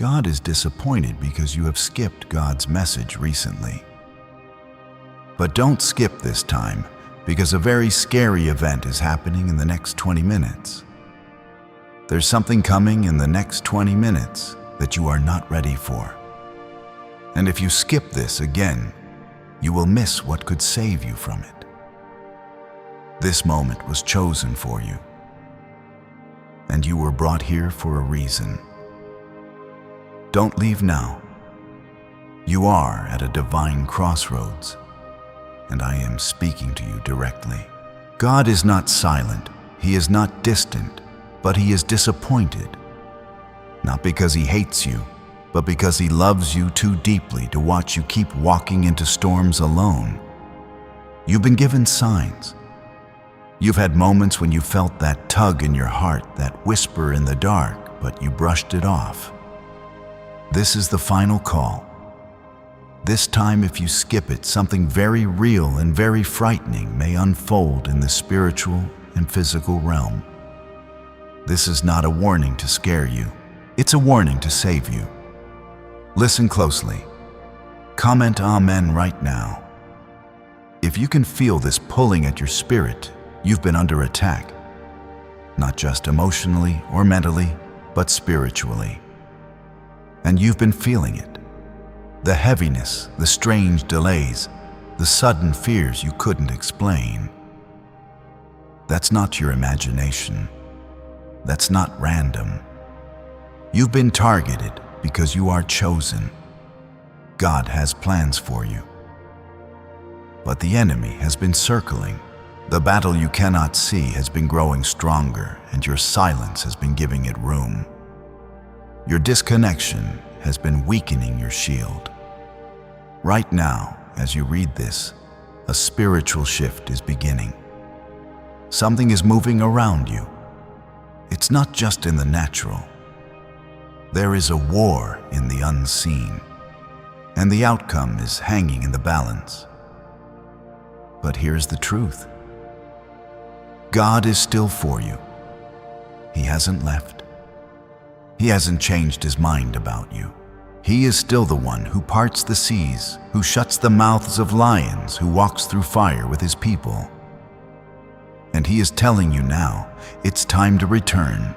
God is disappointed because you have skipped God's message recently. But don't skip this time, because a very scary event is happening in the next 20 minutes. There's something coming in the next 20 minutes that you are not ready for. And if you skip this again, you will miss what could save you from it. This moment was chosen for you, and you were brought here for a reason. Don't leave now. You are at a divine crossroads, and I am speaking to you directly. God is not silent, He is not distant, but He is disappointed. Not because He hates you, but because He loves you too deeply to watch you keep walking into storms alone. You've been given signs. You've had moments when you felt that tug in your heart, that whisper in the dark, but you brushed it off. This is the final call. This time, if you skip it, something very real and very frightening may unfold in the spiritual and physical realm. This is not a warning to scare you. It's a warning to save you. Listen closely. Comment Amen right now. If you can feel this pulling at your spirit, you've been under attack. Not just emotionally or mentally, but spiritually. And you've been feeling it. The heaviness, the strange delays, the sudden fears you couldn't explain. That's not your imagination. That's not random. You've been targeted because you are chosen. God has plans for you. But the enemy has been circling. The battle you cannot see has been growing stronger, and your silence has been giving it room. Your disconnection has been weakening your shield. Right now, as you read this, a spiritual shift is beginning. Something is moving around you. It's not just in the natural. There is a war in the unseen, and the outcome is hanging in the balance. But here's the truth. God is still for you. He hasn't left. He hasn't changed His mind about you. He is still the one who parts the seas, who shuts the mouths of lions, who walks through fire with His people. And He is telling you now, it's time to return.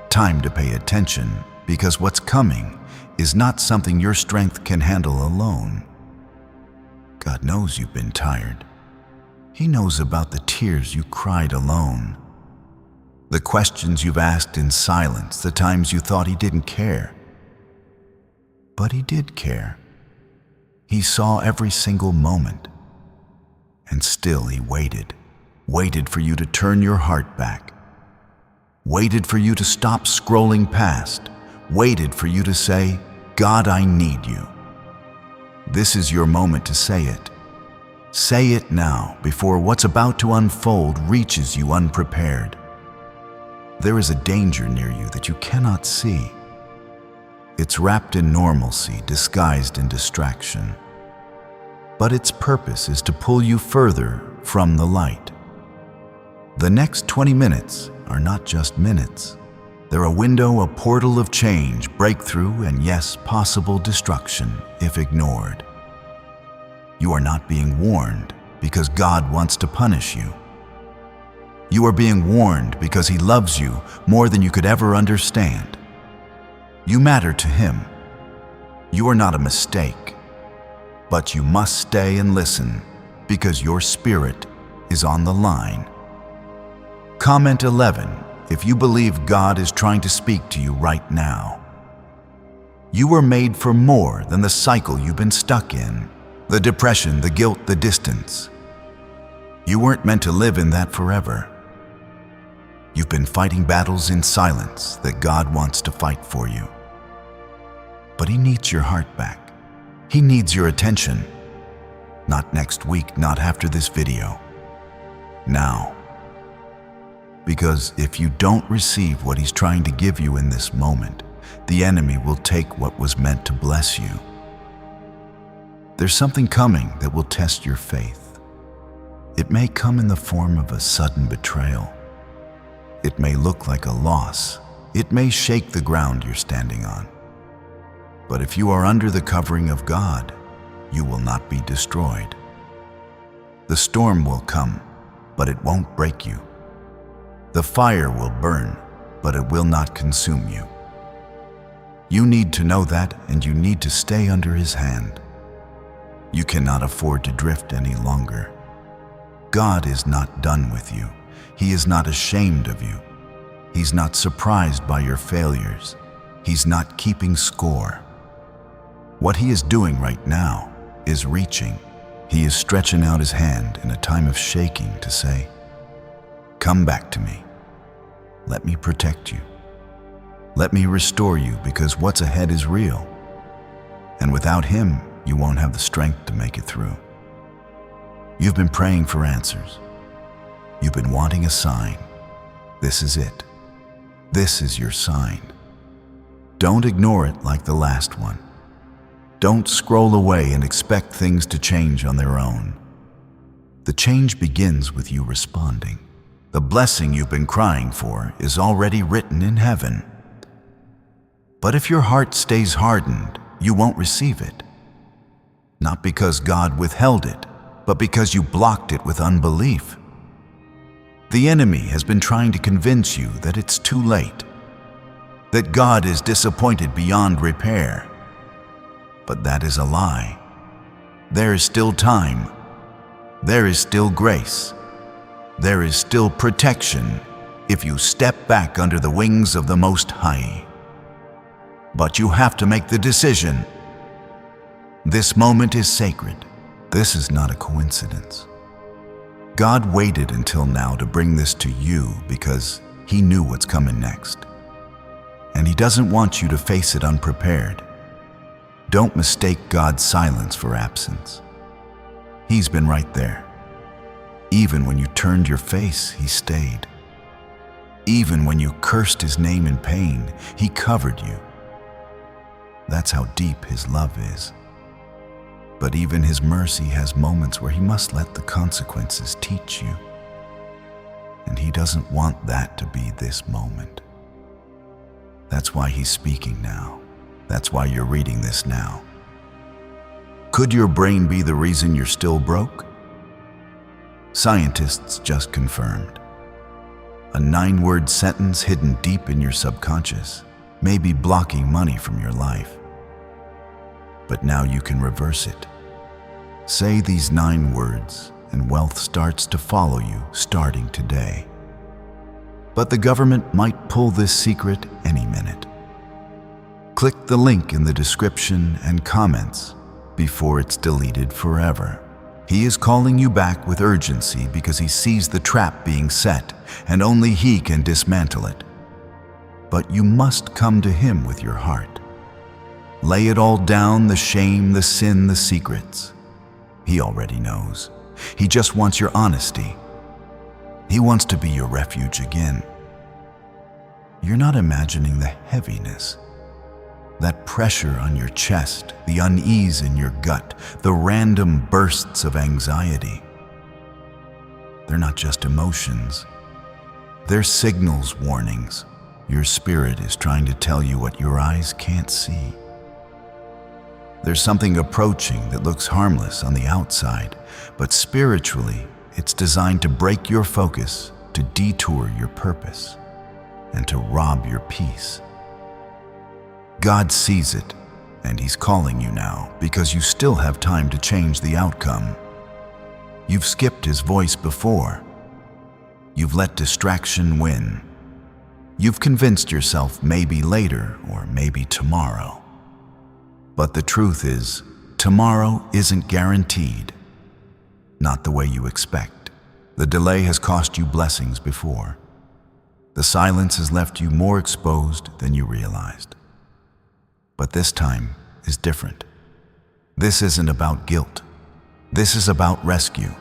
Time to pay attention, because what's coming is not something your strength can handle alone. God knows you've been tired. He knows about the tears you cried alone, the questions you've asked in silence, the times you thought He didn't care. But He did care. He saw every single moment. And still He waited for you to turn your heart back, waited for you to stop scrolling past, waited for you to say, God, I need you. This is your moment to say it. Say it now before what's about to unfold reaches you unprepared. There is a danger near you that you cannot see. It's wrapped in normalcy, disguised in distraction. But its purpose is to pull you further from the light. The next 20 minutes are not just minutes. They're a window, a portal of change, breakthrough, and yes, possible destruction if ignored. You are not being warned because God wants to punish you. You are being warned because He loves you more than you could ever understand. You matter to Him. You are not a mistake. But you must stay and listen because your spirit is on the line. Comment 11 if you believe God is trying to speak to you right now. You were made for more than the cycle you've been stuck in, the depression, the guilt, the distance. You weren't meant to live in that forever. You've been fighting battles in silence that God wants to fight for you. But He needs your heart back. He needs your attention. Not next week, not after this video. Now. Because if you don't receive what He's trying to give you in this moment, the enemy will take what was meant to bless you. There's something coming that will test your faith. It may come in the form of a sudden betrayal. It may look like a loss. It may shake the ground you're standing on. But if you are under the covering of God, you will not be destroyed. The storm will come, but it won't break you. The fire will burn, but it will not consume you. You need to know that, and you need to stay under His hand. You cannot afford to drift any longer. God is not done with you. He is not ashamed of you. He's not surprised by your failures. He's not keeping score. What He is doing right now is reaching. He is stretching out His hand in a time of shaking to say, "Come back to me. Let me protect you. Let me restore you, because what's ahead is real. And without Him, you won't have the strength to make it through." You've been praying for answers. You've been wanting a sign. This is it. This is your sign. Don't ignore it like the last one. Don't scroll away and expect things to change on their own. The change begins with you responding. The blessing you've been crying for is already written in heaven. But if your heart stays hardened, you won't receive it. Not because God withheld it, but because you blocked it with unbelief. The enemy has been trying to convince you that it's too late, that God is disappointed beyond repair. But that is a lie. There is still time. There is still grace. There is still protection if you step back under the wings of the Most High. But you have to make the decision. This moment is sacred. This is not a coincidence. God waited until now to bring this to you because He knew what's coming next. And He doesn't want you to face it unprepared. Don't mistake God's silence for absence. He's been right there. Even when you turned your face, He stayed. Even when you cursed His name in pain, He covered you. That's how deep His love is. But even His mercy has moments where He must let the consequences teach you. And He doesn't want that to be this moment. That's why He's speaking now. That's why you're reading this now. Could your brain be the reason you're still broke? Scientists just confirmed. A 9-word sentence hidden deep in your subconscious may be blocking money from your life. But now you can reverse it. Say these 9 words and wealth starts to follow you starting today. But the government might pull this secret any minute. Click the link in the description and comments before it's deleted forever. He is calling you back with urgency because He sees the trap being set and only He can dismantle it. But you must come to Him with your heart. Lay it all down, the shame, the sin, the secrets. He already knows. He just wants your honesty. He wants to be your refuge again. You're not imagining the heaviness, that pressure on your chest, the unease in your gut, the random bursts of anxiety. They're not just emotions. They're signals, warnings. Your spirit is trying to tell you what your eyes can't see. There's something approaching that looks harmless on the outside, but spiritually, it's designed to break your focus, to detour your purpose, and to rob your peace. God sees it, and He's calling you now because you still have time to change the outcome. You've skipped His voice before. You've let distraction win. You've convinced yourself maybe later or maybe tomorrow. But the truth is, tomorrow isn't guaranteed. Not the way you expect. The delay has cost you blessings before. The silence has left you more exposed than you realized. But this time is different. This isn't about guilt. This is about rescue.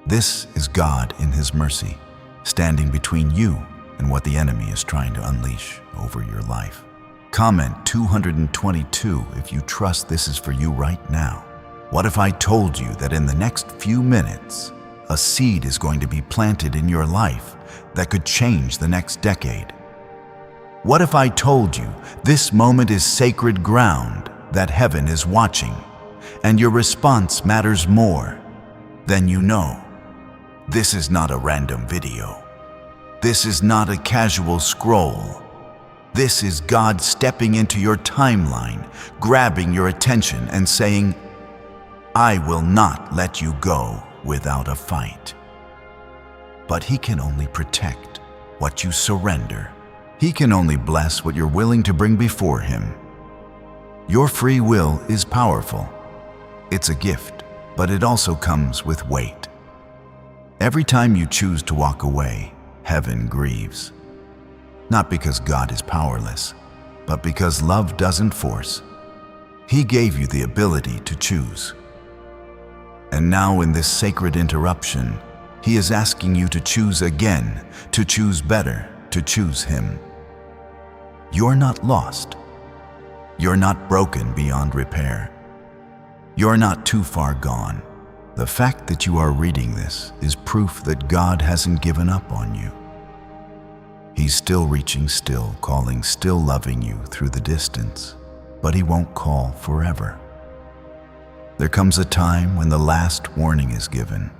This is God in His mercy, standing between you and what the enemy is trying to unleash over your life. Comment 222 if you trust this is for you right now. What if I told you that in the next few minutes, a seed is going to be planted in your life that could change the next decade? What if I told you this moment is sacred ground, that heaven is watching, and your response matters more than you know? This is not a random video. This is not a casual scroll. This is God stepping into your timeline, grabbing your attention and saying, I will not let you go without a fight. But He can only protect what you surrender. He can only bless what you're willing to bring before Him. Your free will is powerful. It's a gift, but it also comes with weight. Every time you choose to walk away, heaven grieves. Not because God is powerless, but because love doesn't force. He gave you the ability to choose. And now in this sacred interruption, He is asking you to choose again, to choose better, to choose Him. You're not lost. You're not broken beyond repair. You're not too far gone. The fact that you are reading this is proof that God hasn't given up on you. He's still reaching, still calling, still loving you through the distance, but He won't call forever. There comes a time when the last warning is given.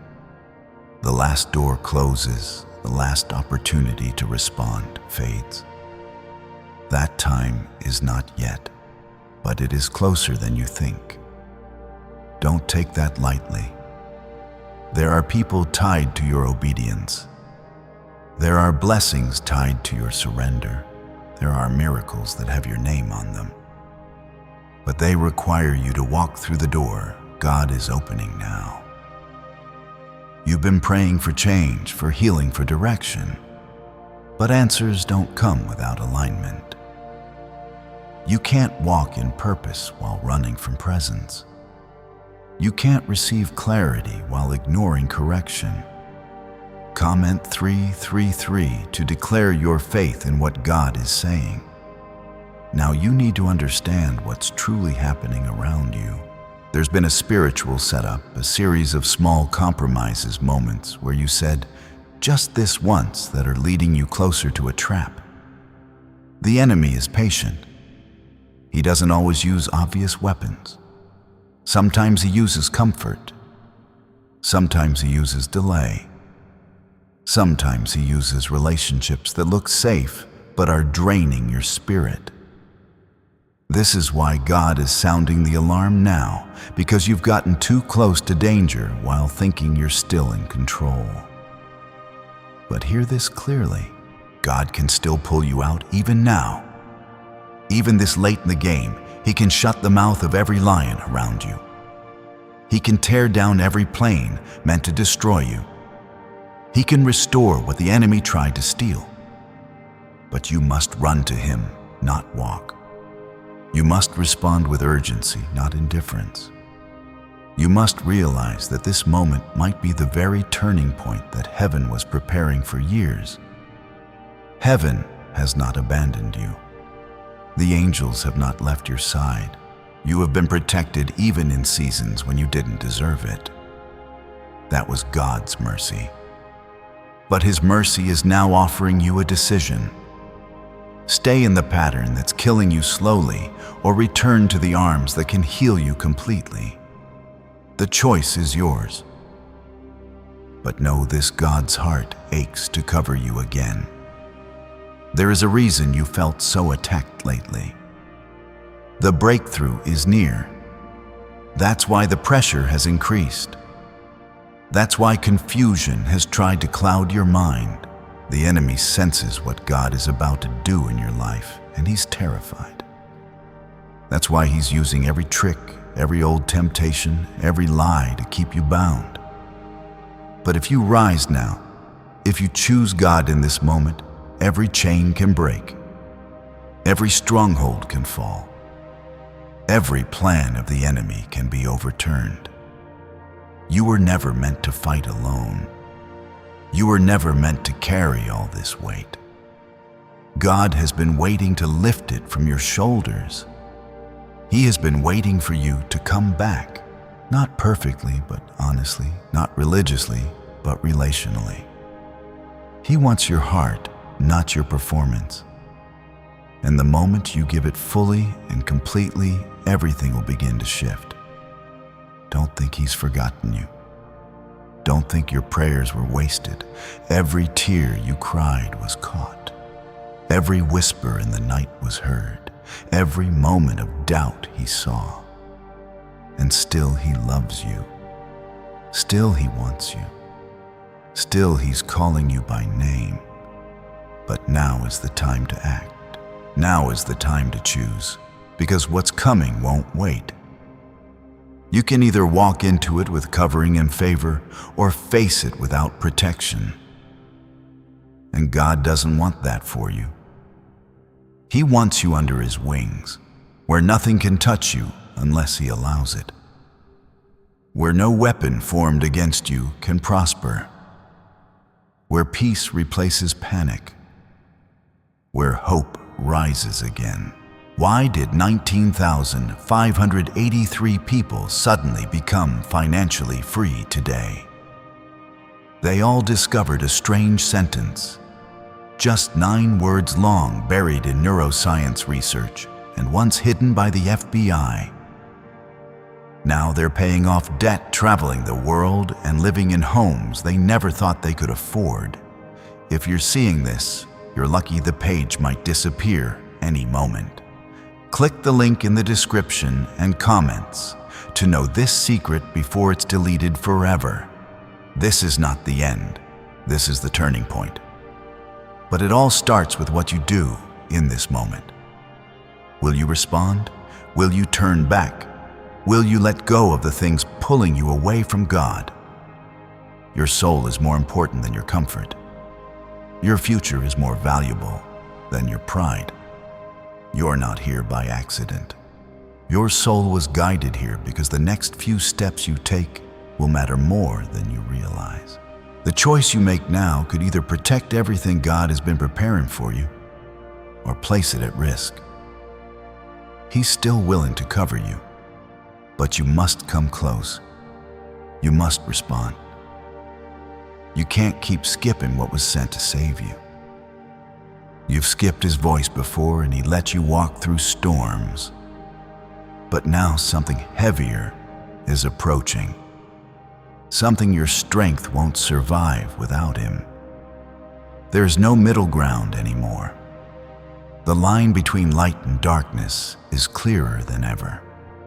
The last door closes, the last opportunity to respond fades. That time is not yet, but it is closer than you think. Don't take that lightly. There are people tied to your obedience. There are blessings tied to your surrender. There are miracles that have your name on them. But they require you to walk through the door God is opening now. You've been praying for change, for healing, for direction, but answers don't come without alignment. You can't walk in purpose while running from presence. You can't receive clarity while ignoring correction. Comment 333 to declare your faith in what God is saying. Now you need to understand what's truly happening around you. There's been a spiritual setup, a series of small compromises, moments where you said just this once that are leading you closer to a trap. The enemy is patient. He doesn't always use obvious weapons. Sometimes he uses comfort. Sometimes he uses delay. Sometimes he uses relationships that look safe but are draining your spirit. This is why God is sounding the alarm now, because you've gotten too close to danger while thinking you're still in control. But hear this clearly. God can still pull you out even now. Even this late in the game, He can shut the mouth of every lion around you. He can tear down every plane meant to destroy you. He can restore what the enemy tried to steal. But you must run to Him, not walk. You must respond with urgency, not indifference. You must realize that this moment might be the very turning point that heaven was preparing for years. Heaven has not abandoned you. The angels have not left your side. You have been protected even in seasons when you didn't deserve it. That was God's mercy. But His mercy is now offering you a decision. Stay in the pattern that's killing you slowly, or return to the arms that can heal you completely. The choice is yours. But know this: God's heart aches to cover you again. There is a reason you felt so attacked lately. The breakthrough is near. That's why the pressure has increased. That's why confusion has tried to cloud your mind. The enemy senses what God is about to do in your life, and he's terrified. That's why he's using every trick, every old temptation, every lie to keep you bound. But if you rise now, if you choose God in this moment, every chain can break. Every stronghold can fall. Every plan of the enemy can be overturned. You were never meant to fight alone. You were never meant to carry all this weight. God has been waiting to lift it from your shoulders. He has been waiting for you to come back, not perfectly, but honestly, not religiously, but relationally. He wants your heart, not your performance. And the moment you give it fully and completely, everything will begin to shift. Don't think He's forgotten you. Don't think your prayers were wasted. Every tear you cried was caught. Every whisper in the night was heard. Every moment of doubt He saw. And still He loves you. Still He wants you. Still He's calling you by name. But now is the time to act. Now is the time to choose, because what's coming won't wait. You can either walk into it with covering and favor, or face it without protection. And God doesn't want that for you. He wants you under His wings, where nothing can touch you unless He allows it. Where no weapon formed against you can prosper. Where peace replaces panic. Where hope rises again. Why did 19,583 people suddenly become financially free today? They all discovered a strange sentence, just 9 words long, buried in neuroscience research and once hidden by the FBI. Now they're paying off debt, traveling the world, and living in homes they never thought they could afford. If you're seeing this, you're lucky the page might disappear any moment. Click the link in the description and comments to know this secret before it's deleted forever. This is not the end. This is the turning point. But it all starts with what you do in this moment. Will you respond? Will you turn back? Will you let go of the things pulling you away from God? Your soul is more important than your comfort. Your future is more valuable than your pride. You're not here by accident. Your soul was guided here because the next few steps you take will matter more than you realize. The choice you make now could either protect everything God has been preparing for you or place it at risk. He's still willing to cover you, but you must come close. You must respond. You can't keep skipping what was sent to save you. You've skipped His voice before and He let you walk through storms. But now something heavier is approaching. Something your strength won't survive without Him. There's no middle ground anymore. The line between light and darkness is clearer than ever,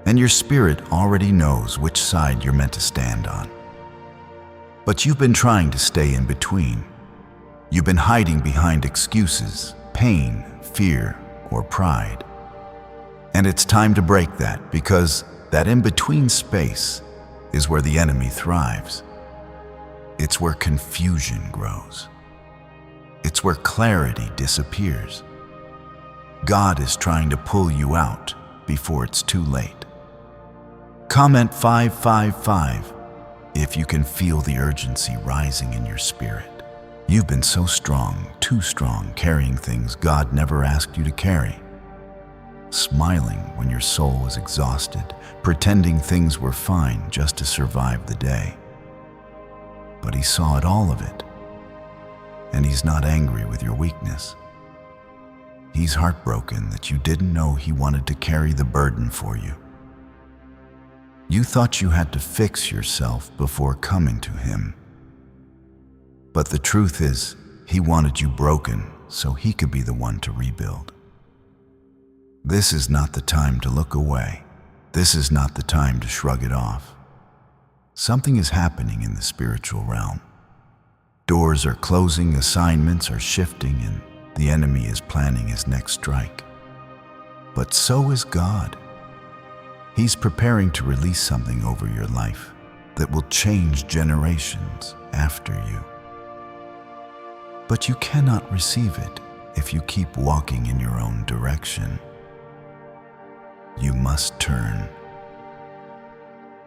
and your spirit already knows which side you're meant to stand on. But you've been trying to stay in between. You've been hiding behind excuses, pain, fear, or pride. And it's time to break that, because that in-between space is where the enemy thrives. It's where confusion grows. It's where clarity disappears. God is trying to pull you out before it's too late. Comment 555 if you can feel the urgency rising in your spirit. You've been so strong, too strong, carrying things God never asked you to carry. Smiling when your soul was exhausted, pretending things were fine just to survive the day. But He saw all of it, and He's not angry with your weakness. He's heartbroken that you didn't know He wanted to carry the burden for you. You thought you had to fix yourself before coming to Him. But the truth is, He wanted you broken so He could be the one to rebuild. This is not the time to look away. This is not the time to shrug it off. Something is happening in the spiritual realm. Doors are closing, assignments are shifting, and the enemy is planning his next strike. But so is God. He's preparing to release something over your life that will change generations after you. But you cannot receive it if you keep walking in your own direction. You must turn.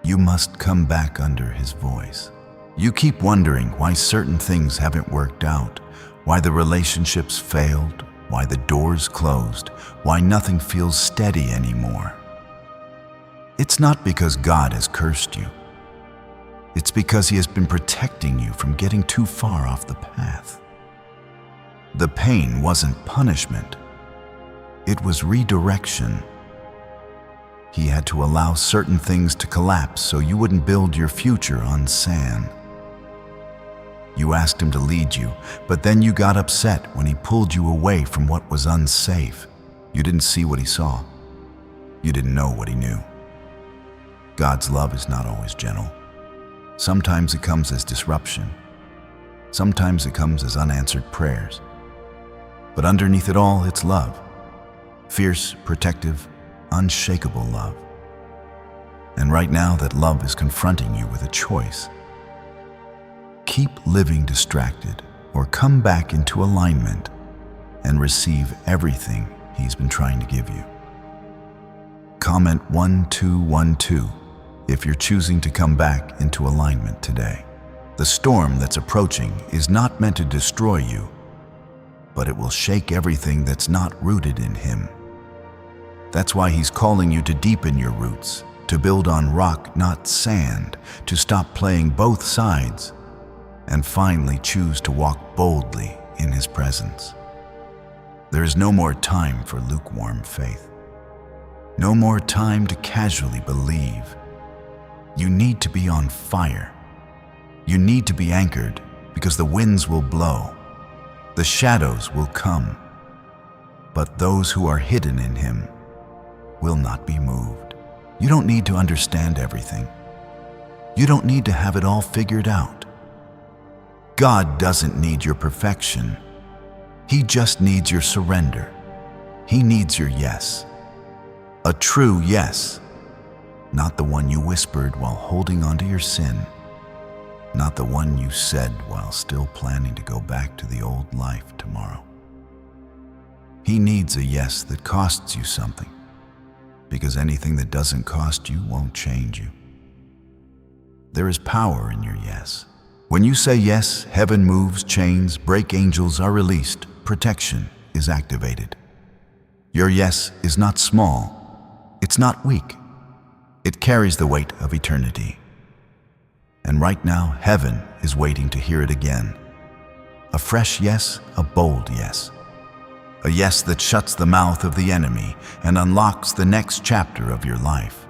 You must come back under His voice. You keep wondering why certain things haven't worked out, why the relationships failed, why the doors closed, why nothing feels steady anymore. It's not because God has cursed you. It's because He has been protecting you from getting too far off the path. The pain wasn't punishment. It was redirection. He had to allow certain things to collapse so you wouldn't build your future on sand. You asked him to lead you, but then you got upset when he pulled you away from what was unsafe. You didn't see what he saw. You didn't know what he knew. God's love is not always gentle. Sometimes it comes as disruption. Sometimes it comes as unanswered prayers. But underneath it all, it's love. Fierce, protective, unshakable love. And right now, that love is confronting you with a choice. Keep living distracted, or come back into alignment and receive everything he's been trying to give you. Comment 1212 if you're choosing to come back into alignment today. The storm that's approaching is not meant to destroy you, but it will shake everything that's not rooted in him. That's why he's calling you to deepen your roots, to build on rock, not sand, to stop playing both sides, and finally choose to walk boldly in his presence. There is no more time for lukewarm faith. No more time to casually believe. You need to be on fire. You need to be anchored, because the winds will blow. The shadows will come. But those who are hidden in him will not be moved. You don't need to understand everything. You don't need to have it all figured out. God doesn't need your perfection. He just needs your surrender. He needs your yes. A true yes. Not the one you whispered while holding onto your sin. Not the one you said while still planning to go back to the old life tomorrow. He needs a yes that costs you something, because anything that doesn't cost you won't change you. There is power in your yes. When you say yes, heaven moves, chains break, angels are released, protection is activated. Your yes is not small, it's not weak. It carries the weight of eternity. And right now, heaven is waiting to hear it again. A fresh yes, a bold yes. A yes that shuts the mouth of the enemy and unlocks the next chapter of your life.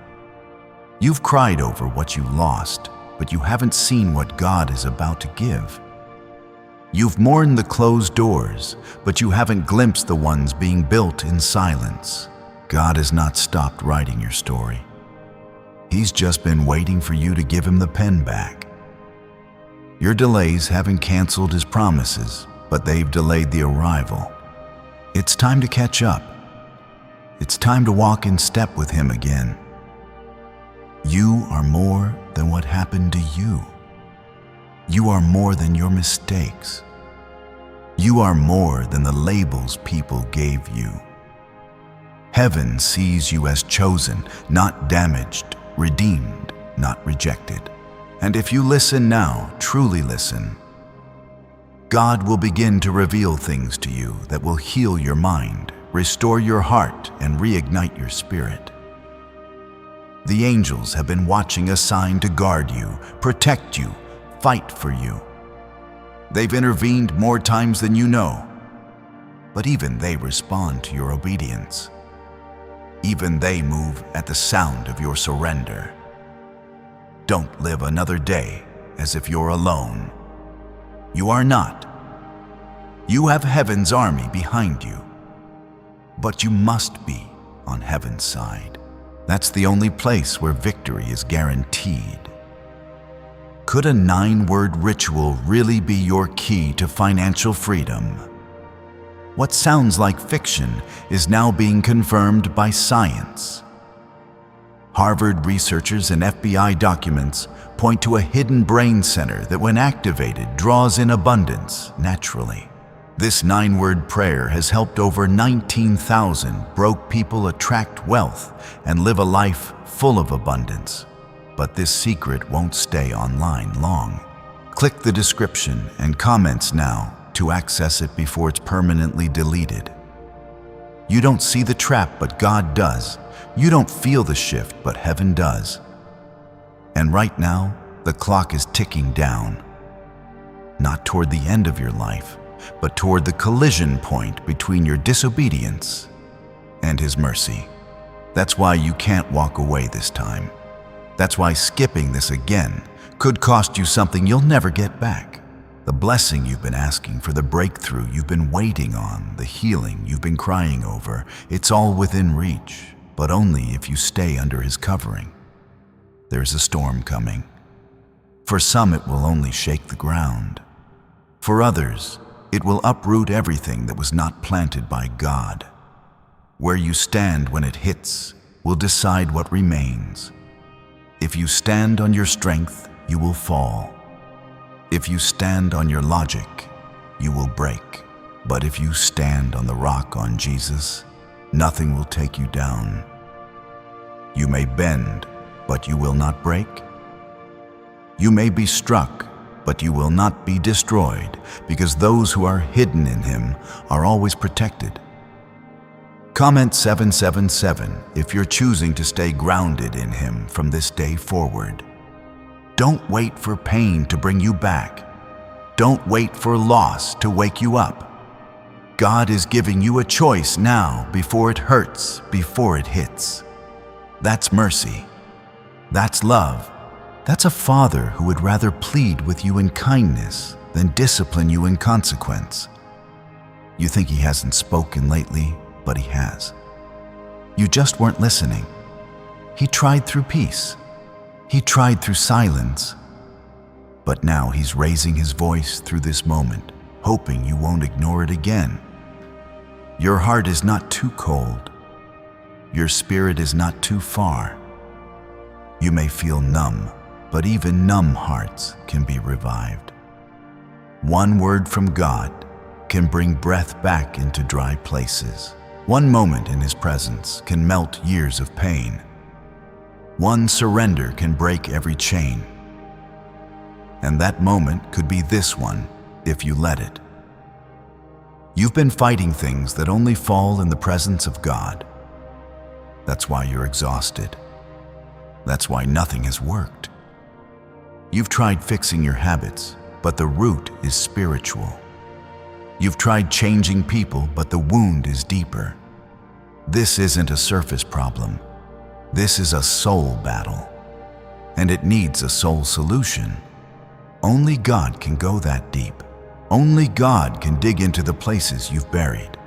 You've cried over what you lost, but you haven't seen what God is about to give. You've mourned the closed doors, but you haven't glimpsed the ones being built in silence. God has not stopped writing your story. He's just been waiting for you to give him the pen back. Your delays haven't canceled his promises, but they've delayed the arrival. It's time to catch up. It's time to walk in step with him again. You are more than what happened to you. You are more than your mistakes. You are more than the labels people gave you. Heaven sees you as chosen, not damaged, redeemed, not rejected. And if you listen now, truly listen, God will begin to reveal things to you that will heal your mind, restore your heart, and reignite your spirit. The angels have been watching, assigned to guard you, protect you, fight for you. They've intervened more times than you know, but even they respond to your obedience. Even they move at the sound of your surrender. Don't live another day as if you're alone. You are not. You have heaven's army behind you, but you must be on heaven's side. That's the only place where victory is guaranteed. Could a 9-word ritual really be your key to financial freedom? What sounds like fiction is now being confirmed by science. Harvard researchers and FBI documents point to a hidden brain center that, when activated, draws in abundance naturally. This 9-word prayer has helped over 19,000 broke people attract wealth and live a life full of abundance. But this secret won't stay online long. Click the description and comments now to access it before it's permanently deleted. You don't see the trap, but God does. You don't feel the shift, but heaven does. And right now, the clock is ticking down. Not toward the end of your life, but toward the collision point between your disobedience and His mercy. That's why you can't walk away this time. That's why skipping this again could cost you something you'll never get back. The blessing you've been asking for, the breakthrough you've been waiting on, the healing you've been crying over, it's all within reach, but only if you stay under His covering. There's a storm coming. For some, it will only shake the ground. For others, it will uproot everything that was not planted by God. Where you stand when it hits will decide what remains. If you stand on your strength, you will fall. If you stand on your logic, you will break. But if you stand on the rock, on Jesus, nothing will take you down. You may bend, but you will not break. You may be struck, but you will not be destroyed, because those who are hidden in Him are always protected. Comment 777 if you're choosing to stay grounded in Him from this day forward. Don't wait for pain to bring you back. Don't wait for loss to wake you up. God is giving you a choice now before it hurts, before it hits. That's mercy. That's love. That's a Father who would rather plead with you in kindness than discipline you in consequence. You think He hasn't spoken lately, but He has. You just weren't listening. He tried through peace. He tried through silence. But now He's raising His voice through this moment, hoping you won't ignore it again. Your heart is not too cold. Your spirit is not too far. You may feel numb, but even numb hearts can be revived. One word from God can bring breath back into dry places. One moment in His presence can melt years of pain. One surrender can break every chain. And that moment could be this one, if you let it. You've been fighting things that only fall in the presence of God. That's why you're exhausted. That's why nothing has worked. You've tried fixing your habits, but the root is spiritual. You've tried changing people, but the wound is deeper. This isn't a surface problem. This is a soul battle, and it needs a soul solution. Only God can go that deep. Only God can dig into the places you've buried.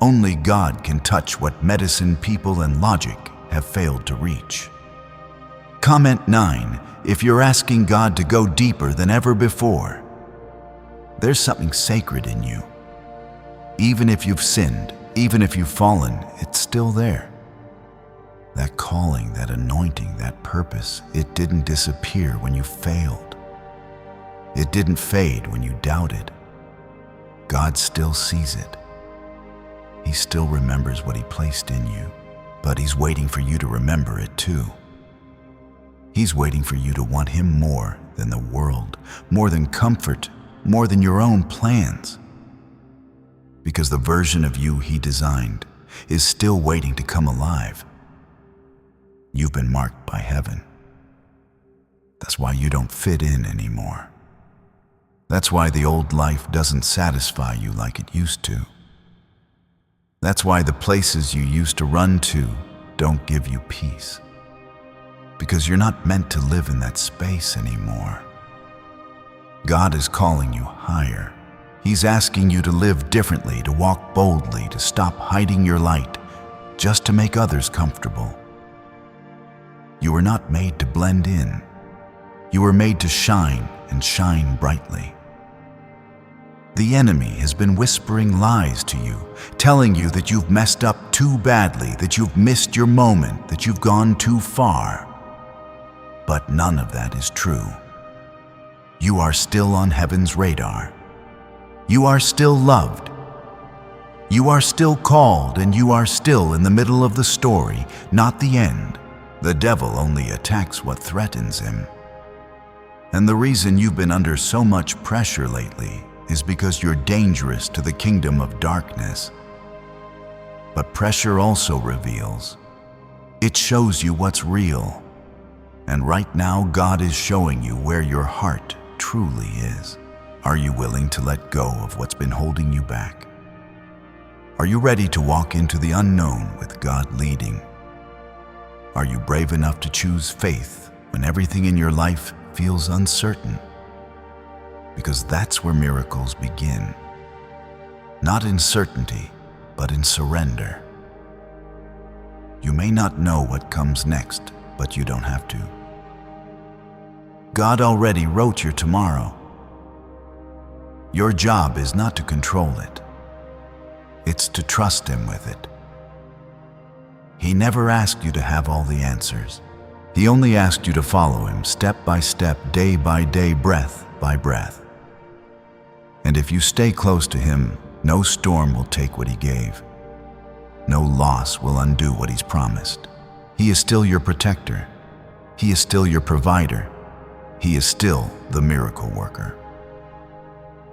Only God can touch what medicine, people, and logic have failed to reach. Comment 9 if you're asking God to go deeper than ever before. There's something sacred in you. Even if you've sinned, even if you've fallen, it's still there. That calling, that anointing, that purpose, it didn't disappear when you failed. It didn't fade when you doubted. God still sees it. He still remembers what He placed in you, but He's waiting for you to remember it too. He's waiting for you to want Him more than the world, more than comfort, more than your own plans. Because the version of you He designed is still waiting to come alive. You've been marked by heaven. That's why you don't fit in anymore. That's why the old life doesn't satisfy you like it used to. That's why the places you used to run to don't give you peace. Because you're not meant to live in that space anymore. God is calling you higher. He's asking you to live differently, to walk boldly, to stop hiding your light just to make others comfortable. You were not made to blend in. You were made to shine and shine brightly. The enemy has been whispering lies to you, telling you that you've messed up too badly, that you've missed your moment, that you've gone too far. But none of that is true. You are still on heaven's radar. You are still loved. You are still called, and you are still in the middle of the story, not the end. The devil only attacks what threatens him. And the reason you've been under so much pressure lately is because you're dangerous to the kingdom of darkness. But pressure also reveals. It shows you what's real. And right now, God is showing you where your heart truly is. Are you willing to let go of what's been holding you back? Are you ready to walk into the unknown with God leading? Are you brave enough to choose faith when everything in your life feels uncertain? Because that's where miracles begin. Not in certainty, but in surrender. You may not know what comes next, but you don't have to. God already wrote your tomorrow. Your job is not to control it. It's to trust Him with it. He never asked you to have all the answers. He only asked you to follow Him step by step, day by day, breath by breath. And if you stay close to Him, no storm will take what He gave. No loss will undo what He's promised. He is still your protector. He is still your provider. He is still the miracle worker.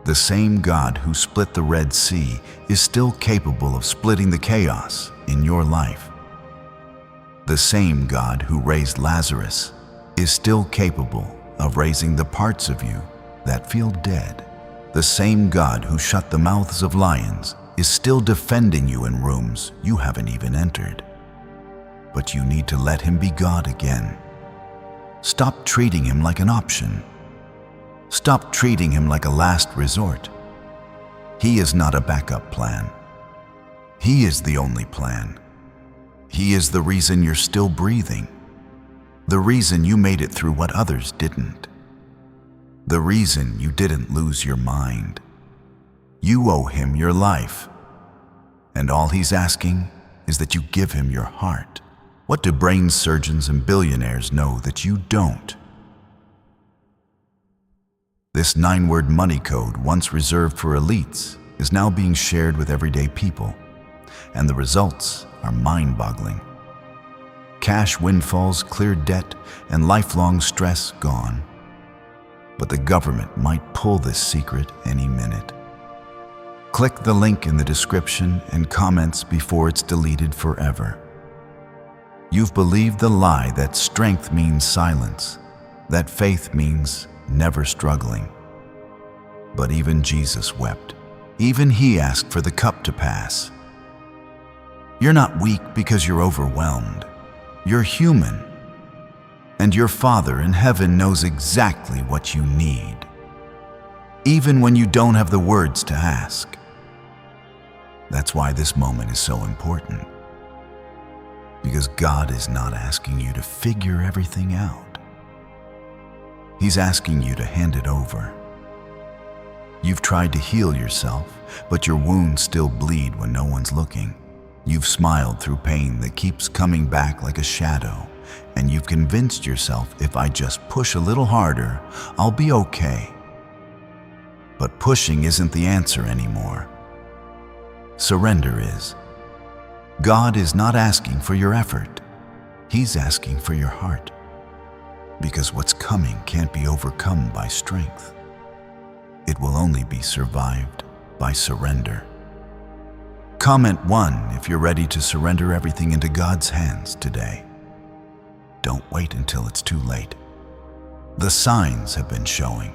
The same God who split the Red Sea is still capable of splitting the chaos in your life. The same God who raised Lazarus is still capable of raising the parts of you that feel dead. The same God who shut the mouths of lions is still defending you in rooms you haven't even entered. But you need to let Him be God again. Stop treating Him like an option. Stop treating Him like a last resort. He is not a backup plan. He is the only plan. He is the reason you're still breathing. The reason you made it through what others didn't. The reason you didn't lose your mind. You owe Him your life. And all He's asking is that you give Him your heart. What do brain surgeons and billionaires know that you don't? This 9-word money code, once reserved for elites, is now being shared with everyday people, and the results are mind-boggling. Cash windfalls, clear debt, and lifelong stress gone. But the government might pull this secret any minute. Click the link in the description and comments before it's deleted forever. You've believed the lie that strength means silence, that faith means never struggling. But even Jesus wept. Even He asked for the cup to pass. You're not weak because you're overwhelmed. You're human. And your Father in heaven knows exactly what you need, even when you don't have the words to ask. That's why this moment is so important. Because God is not asking you to figure everything out. He's asking you to hand it over. You've tried to heal yourself, but your wounds still bleed when no one's looking. You've smiled through pain that keeps coming back like a shadow, and you've convinced yourself, if I just push a little harder, I'll be okay. But pushing isn't the answer anymore. Surrender is. God is not asking for your effort. He's asking for your heart. Because what's coming can't be overcome by strength. It will only be survived by surrender. Comment 1 if you're ready to surrender everything into God's hands today. Don't wait until it's too late. The signs have been showing.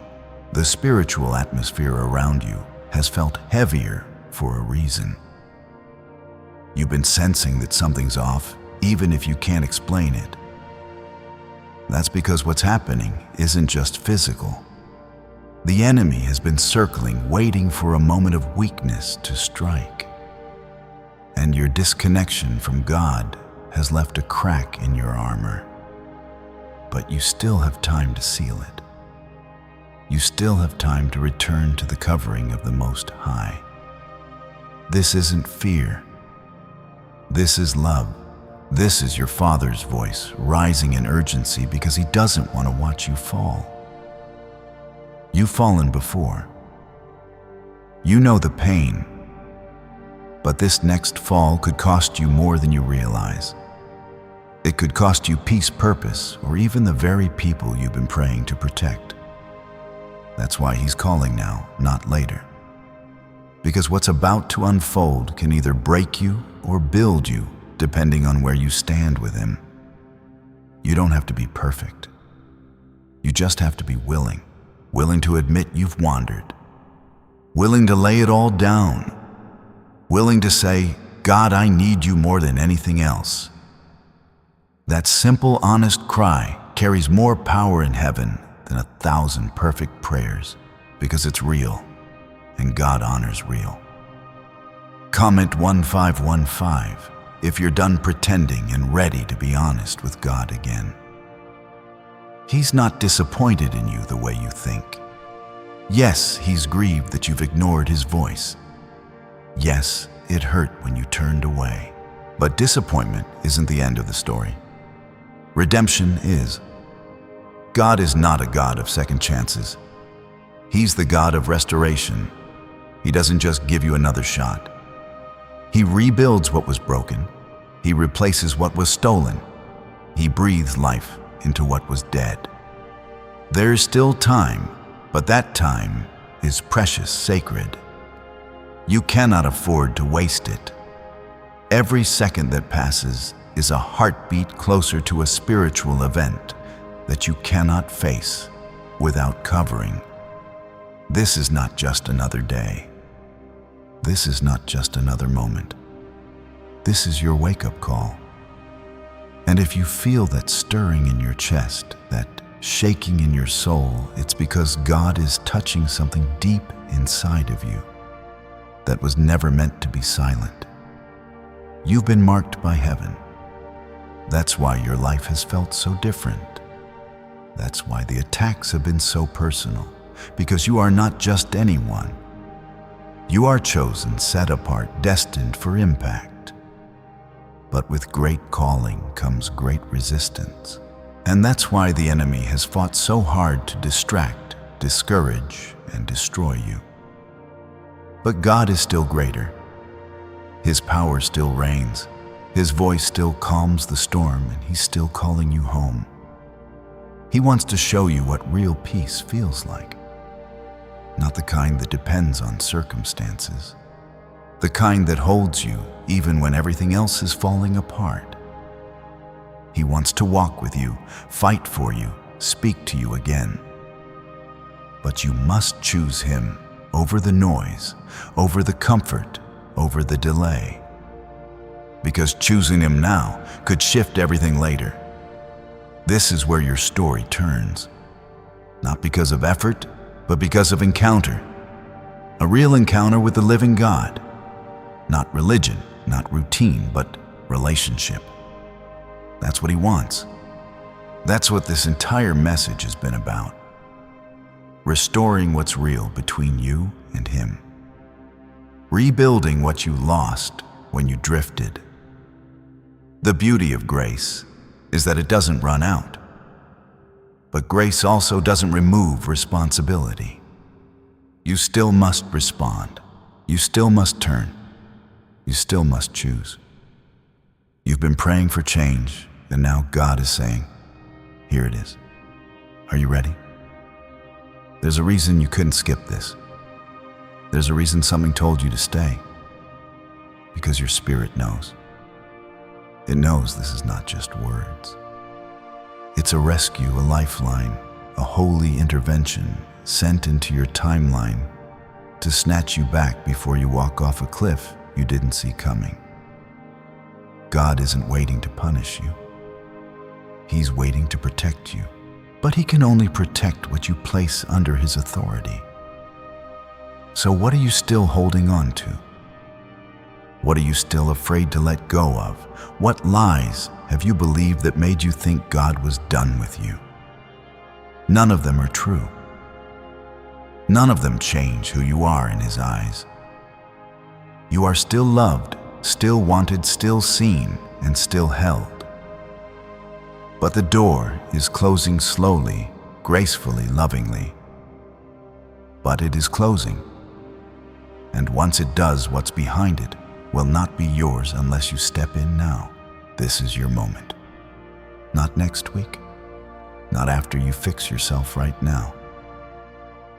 The spiritual atmosphere around you has felt heavier for a reason. You've been sensing that something's off, even if you can't explain it. That's because what's happening isn't just physical. The enemy has been circling, waiting for a moment of weakness to strike. And your disconnection from God has left a crack in your armor. But you still have time to seal it. You still have time to return to the covering of the Most High. This isn't fear. This is love. This is your Father's voice rising in urgency because He doesn't want to watch you fall. You've fallen before. You know the pain. But this next fall could cost you more than you realize. It could cost you peace, purpose, or even the very people you've been praying to protect. That's why He's calling now, not later. Because what's about to unfold can either break you or build you, depending on where you stand with Him. You don't have to be perfect. You just have to be willing to admit you've wandered, willing to lay it all down, willing to say, God, I need you more than anything else. That simple, honest cry carries more power in heaven than 1,000 perfect prayers, because it's real, and God honors real. Comment 1515 if you're done pretending and ready to be honest with God again. He's not disappointed in you the way you think. Yes, he's grieved that you've ignored his voice. Yes, it hurt when you turned away. But disappointment isn't the end of the story. Redemption is. God is not a God of second chances. He's the God of restoration. He doesn't just give you another shot. He rebuilds what was broken. He replaces what was stolen. He breathes life into what was dead. There's still time, but that time is precious, sacred. You cannot afford to waste it. Every second that passes is a heartbeat closer to a spiritual event that you cannot face without covering. This is not just another day. This is not just another moment. This is your wake-up call. And if you feel that stirring in your chest, that shaking in your soul, it's because God is touching something deep inside of you that was never meant to be silent. You've been marked by heaven. That's why your life has felt so different. That's why the attacks have been so personal, because you are not just anyone. You are chosen, set apart, destined for impact. But with great calling comes great resistance. And that's why the enemy has fought so hard to distract, discourage, and destroy you. But God is still greater. His power still reigns. His voice still calms the storm, and he's still calling you home. He wants to show you what real peace feels like. Not the kind that depends on circumstances. The kind that holds you even when everything else is falling apart. He wants to walk with you, fight for you, speak to you again. But you must choose him over the noise, over the comfort, over the delay. Because choosing him now could shift everything later. This is where your story turns. Not because of effort, but because of encounter. A real encounter with the living God. Not religion, not routine, but relationship. That's what he wants. That's what this entire message has been about. Restoring what's real between you and him. Rebuilding what you lost when you drifted. The beauty of grace is that it doesn't run out. But grace also doesn't remove responsibility. You still must respond. You still must turn. You still must choose. You've been praying for change, and now God is saying, here it is. Are you ready? There's a reason you couldn't skip this. There's a reason something told you to stay. Because your spirit knows. It knows this is not just words. It's a rescue, a lifeline, a holy intervention sent into your timeline to snatch you back before you walk off a cliff you didn't see coming. God isn't waiting to punish you. He's waiting to protect you. But he can only protect what you place under his authority. So what are you still holding on to? What are you still afraid to let go of? What lies have you believed that made you think God was done with you? None of them are true. None of them change who you are in his eyes. You are still loved, still wanted, still seen, and still held. But the door is closing slowly, gracefully, lovingly. But it is closing. And once it does, what's behind it will not be yours unless you step in now. This is your moment. Not next week. Not after you fix yourself right now.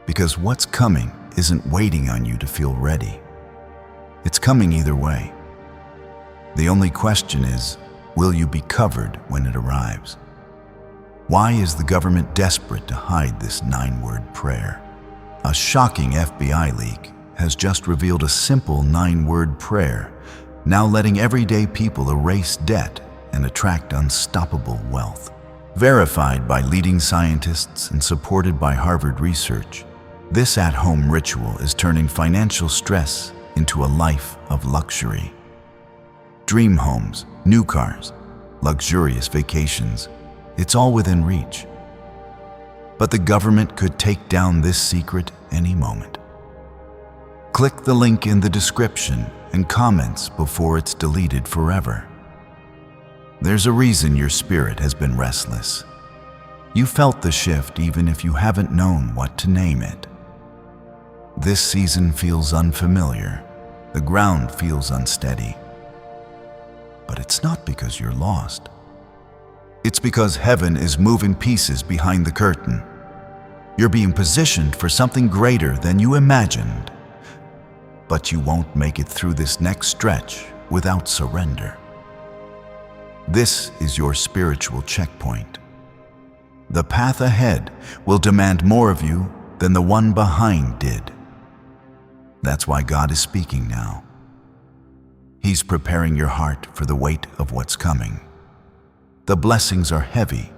Because what's coming isn't waiting on you to feel ready. It's coming either way. The only question is, will you be covered when it arrives? Why is the government desperate to hide this 9-word prayer? A shocking FBI leak has just revealed a simple 9-word prayer, now letting everyday people erase debt and attract unstoppable wealth. Verified by leading scientists and supported by Harvard research, this at-home ritual is turning financial stress into a life of luxury. Dream homes, new cars, luxurious vacations, it's all within reach. But the government could take down this secret any moment. Click the link in the description and comments before it's deleted forever. There's a reason your spirit has been restless. You felt the shift even if you haven't known what to name it. This season feels unfamiliar. The ground feels unsteady. But it's not because you're lost. It's because heaven is moving pieces behind the curtain. You're being positioned for something greater than you imagined. But you won't make it through this next stretch without surrender. This is your spiritual checkpoint. The path ahead will demand more of you than the one behind did. That's why God is speaking now. He's preparing your heart for the weight of what's coming. The blessings are heavy.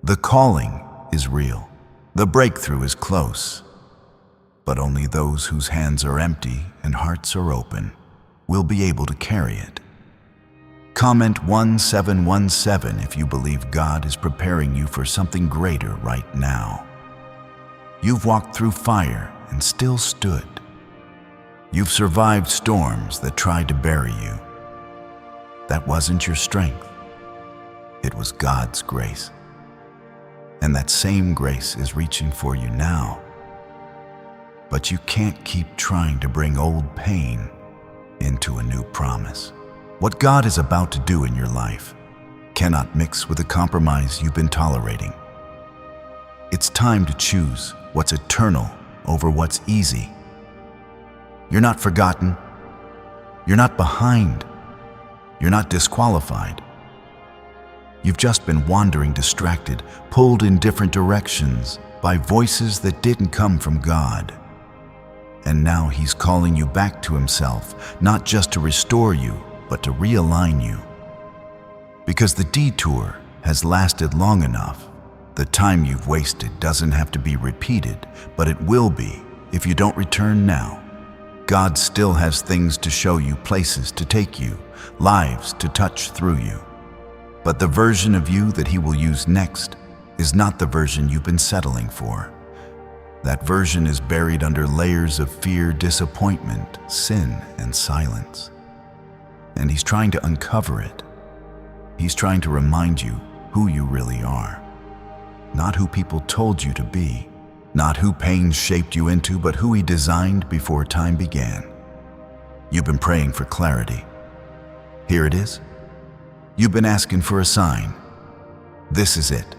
The calling is real. The breakthrough is close. But only those whose hands are empty and hearts are open will be able to carry it. Comment 1717 if you believe God is preparing you for something greater right now. You've walked through fire and still stood. You've survived storms that tried to bury you. That wasn't your strength. It was God's grace. And that same grace is reaching for you now. But you can't keep trying to bring old pain into a new promise. What God is about to do in your life cannot mix with the compromise you've been tolerating. It's time to choose what's eternal over what's easy. You're not forgotten. You're not behind. You're not disqualified. You've just been wandering distracted, pulled in different directions by voices that didn't come from God. And now He's calling you back to Himself, not just to restore you, but to realign you. Because the detour has lasted long enough. The time you've wasted doesn't have to be repeated, but it will be if you don't return now. God still has things to show you, places to take you, lives to touch through you. But the version of you that He will use next is not the version you've been settling for. That version is buried under layers of fear, disappointment, sin, and silence. And He's trying to uncover it. He's trying to remind you who you really are. Not who people told you to be. Not who pain shaped you into, but who He designed before time began. You've been praying for clarity. Here it is. You've been asking for a sign. This is it.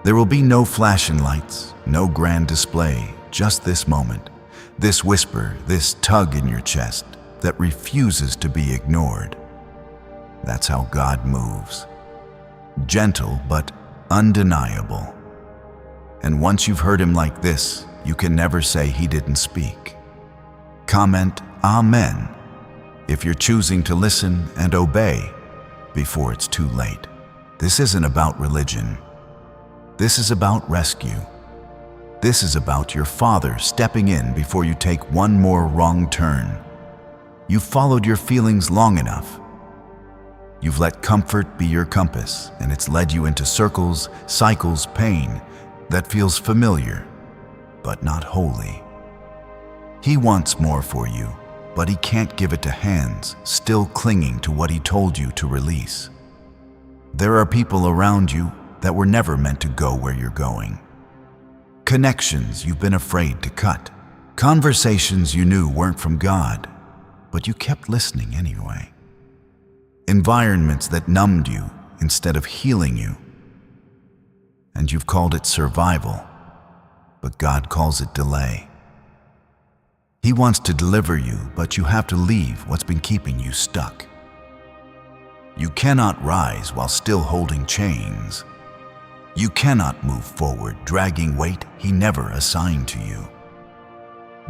There will be no flashing lights, no grand display, just this moment, this whisper, this tug in your chest that refuses to be ignored. That's how God moves. Gentle but undeniable. And once you've heard Him like this, you can never say He didn't speak. Comment Amen if you're choosing to listen and obey before it's too late. This isn't about religion. This is about rescue. This is about your Father stepping in before you take one more wrong turn. You've followed your feelings long enough. You've let comfort be your compass, and it's led you into circles, cycles, pain that feels familiar, but not holy. He wants more for you, but He can't give it to hands still clinging to what He told you to release. There are people around you that were never meant to go where you're going. Connections you've been afraid to cut. Conversations you knew weren't from God, but you kept listening anyway. Environments that numbed you instead of healing you. And you've called it survival, but God calls it delay. He wants to deliver you, but you have to leave what's been keeping you stuck. You cannot rise while still holding chains. You cannot move forward dragging weight He never assigned to you.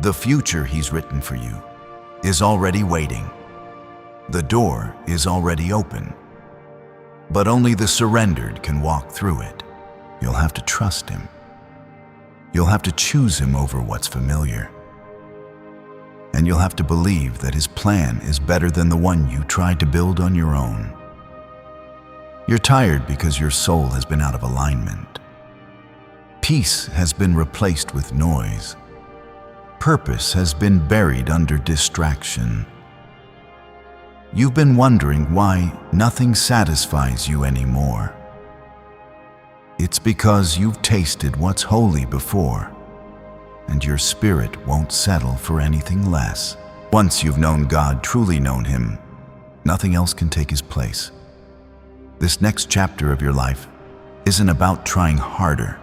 The future He's written for you is already waiting. The door is already open. But only the surrendered can walk through it. You'll have to trust Him. You'll have to choose Him over what's familiar. And you'll have to believe that His plan is better than the one you tried to build on your own. You're tired because your soul has been out of alignment. Peace has been replaced with noise. Purpose has been buried under distraction. You've been wondering why nothing satisfies you anymore. It's because you've tasted what's holy before, and your spirit won't settle for anything less. Once you've known God, truly known Him, nothing else can take His place. This next chapter of your life isn't about trying harder.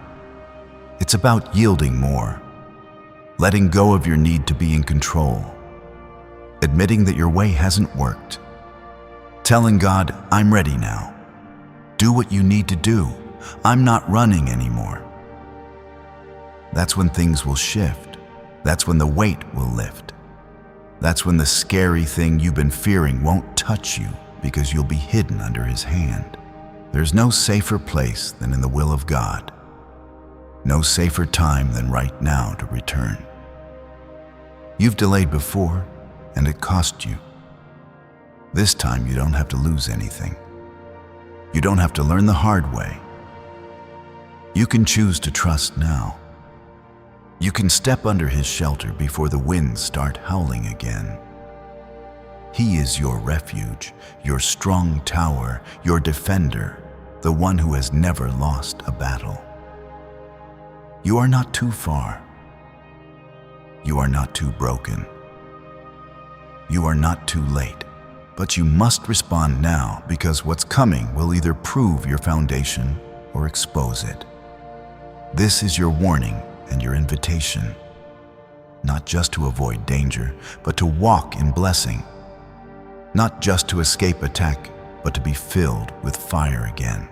It's about yielding more, letting go of your need to be in control, admitting that your way hasn't worked, telling God, I'm ready now. Do what you need to do. I'm not running anymore. That's when things will shift. That's when the weight will lift. That's when the scary thing you've been fearing won't touch you because you'll be hidden under His hand. There's no safer place than in the will of God. No safer time than right now to return. You've delayed before, and it cost you. This time you don't have to lose anything. You don't have to learn the hard way. You can choose to trust now. You can step under His shelter before the winds start howling again. He is your refuge, your strong tower, your defender, the one who has never lost a battle. You are not too far. You are not too broken. You are not too late. But you must respond now, because what's coming will either prove your foundation or expose it. This is your warning and your invitation, not just to avoid danger, but to walk in blessing, not just to escape attack, but to be filled with fire again,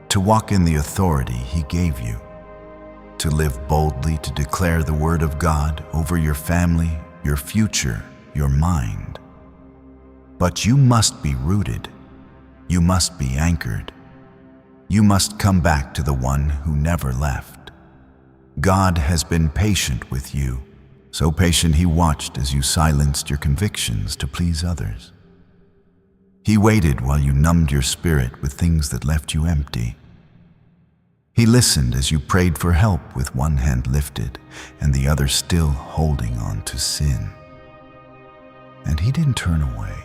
to walk in the authority He gave you, to live boldly, to declare the word of God over your family, your future, your mind. But you must be rooted. You must be anchored. You must come back to the one who never left. God has been patient with you, so patient He watched as you silenced your convictions to please others. He waited while you numbed your spirit with things that left you empty. He listened as you prayed for help with one hand lifted and the other still holding on to sin. And He didn't turn away.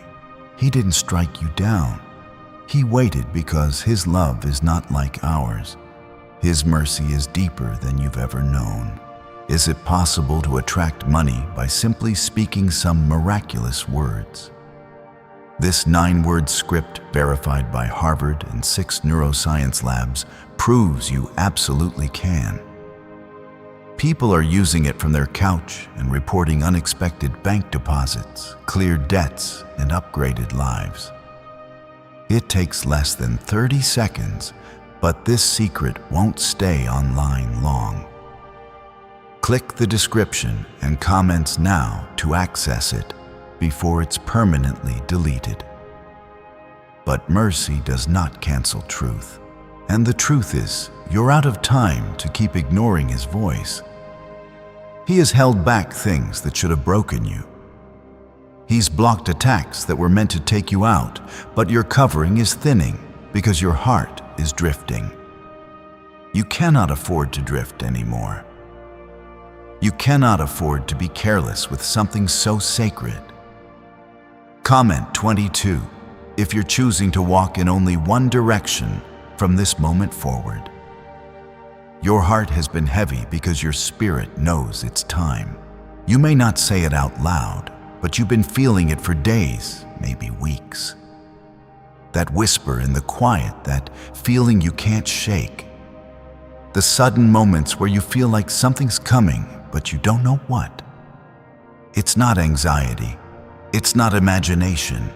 He didn't strike you down. He waited because His love is not like ours. His mercy is deeper than you've ever known. Is it possible to attract money by simply speaking some miraculous words? This 9-word script, verified by Harvard and 6 neuroscience labs, proves you absolutely can. People are using it from their couch and reporting unexpected bank deposits, cleared debts, and upgraded lives. It takes less than 30 seconds, but this secret won't stay online long. Click the description and comments now to access it before it's permanently deleted. But mercy does not cancel truth. And the truth is, you're out of time to keep ignoring His voice. He has held back things that should have broken you. He's blocked attacks that were meant to take you out, but your covering is thinning because your heart is drifting. You cannot afford to drift anymore. You cannot afford to be careless with something so sacred. Comment 22 if you're choosing to walk in only one direction from this moment forward. Your heart has been heavy because your spirit knows it's time. You may not say it out loud, but you've been feeling it for days, maybe weeks. That whisper in the quiet, that feeling you can't shake. The sudden moments where you feel like something's coming, but you don't know what. It's not anxiety. It's not imagination.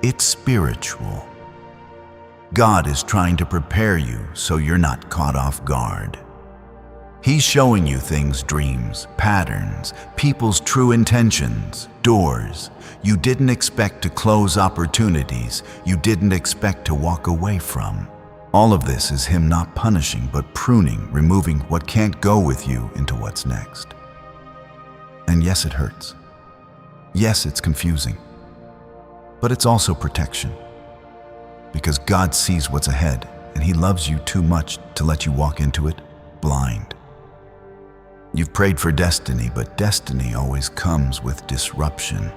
It's spiritual. God is trying to prepare you so you're not caught off guard. He's showing you things, dreams, patterns, people's true intentions, doors you didn't expect to close, opportunities you didn't expect to walk away from. All of this is him not punishing but pruning, removing what can't go with you into what's next. And yes, it hurts. Yes, it's confusing. But it's also protection. Because God sees what's ahead, and he loves you too much to let you walk into it blind. You've prayed for destiny, but destiny always comes with disruption.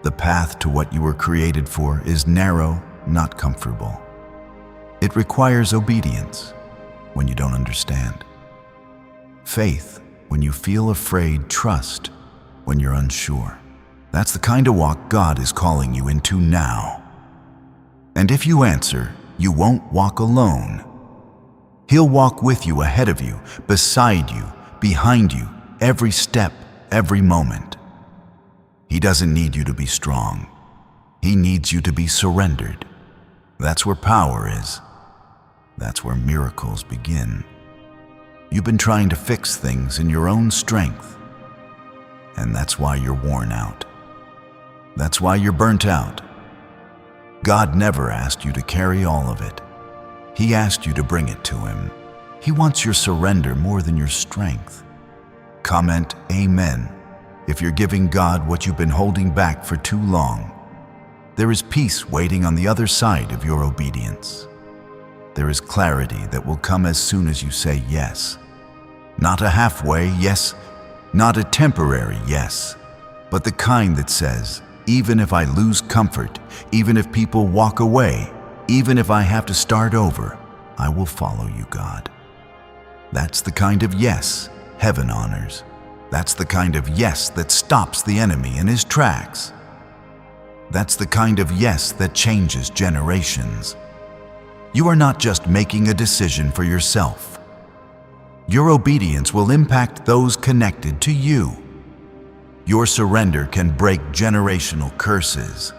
The path to what you were created for is narrow, not comfortable. It requires obedience when you don't understand. Faith when you feel afraid, trust when you're unsure. That's the kind of walk God is calling you into now. And if you answer, you won't walk alone. He'll walk with you, ahead of you, beside you, behind you, every step, every moment. He doesn't need you to be strong. He needs you to be surrendered. That's where power is. That's where miracles begin. You've been trying to fix things in your own strength, and that's why you're worn out. That's why you're burnt out. God never asked you to carry all of it. He asked you to bring it to him. He wants your surrender more than your strength. Comment Amen if you're giving God what you've been holding back for too long. There is peace waiting on the other side of your obedience. There is clarity that will come as soon as you say yes. Not a halfway yes, not a temporary yes, but the kind that says, even if I lose comfort, even if people walk away, even if I have to start over, I will follow you, God. That's the kind of yes heaven honors. That's the kind of yes that stops the enemy in his tracks. That's the kind of yes that changes generations. You are not just making a decision for yourself. Your obedience will impact those connected to you. Your surrender can break generational curses.